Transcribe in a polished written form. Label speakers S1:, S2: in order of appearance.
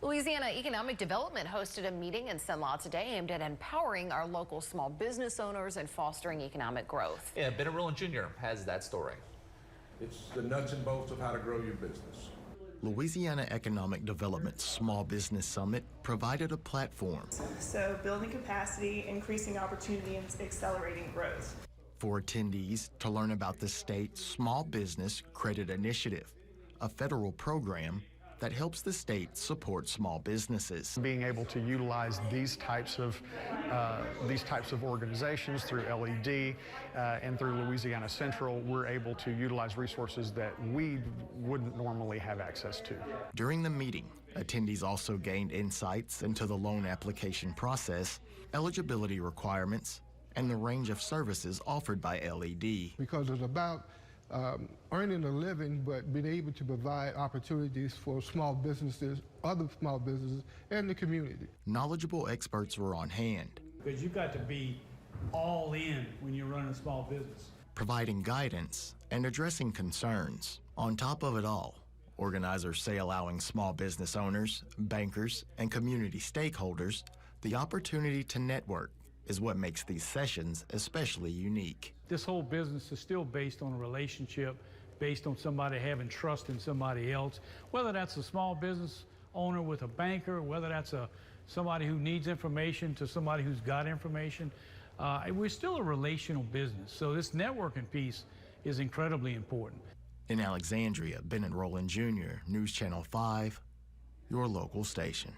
S1: Louisiana Economic Development hosted a meeting in Cenla today aimed at empowering our local small business owners and fostering economic growth.
S2: Yeah, Ben Jr. has that story.
S3: It's the nuts and bolts of how to grow your business.
S4: Louisiana Economic Development Small Business Summit provided a platform.
S5: So building capacity, increasing opportunity, and accelerating growth.
S4: For attendees to learn about the state's Small Business Credit Initiative, a federal program that helps the state support small businesses.
S6: Being able to utilize these types of organizations through LED and through Louisiana Central, we're able to utilize resources that we wouldn't normally have access to.
S4: During the meeting, attendees also gained insights into the loan application process, eligibility requirements, and the range of services offered by LED.
S7: Because it's about earning a living, but being able to provide opportunities for small businesses, other small businesses, and the community.
S4: Knowledgeable experts were on hand.
S8: Because you've got to be all in when you're running a small business.
S4: Providing guidance and addressing concerns. On top of it all, organizers say allowing small business owners, bankers, and community stakeholders the opportunity to network is what makes these sessions especially unique.
S8: This whole business is still based on a relationship, based on somebody having trust in somebody else, whether that's a small business owner with a banker, whether that's somebody who needs information to somebody who's got information. We're still a relational business, so this networking piece is incredibly important.
S4: In Alexandria, Ben Jr., News Channel 5, your local station.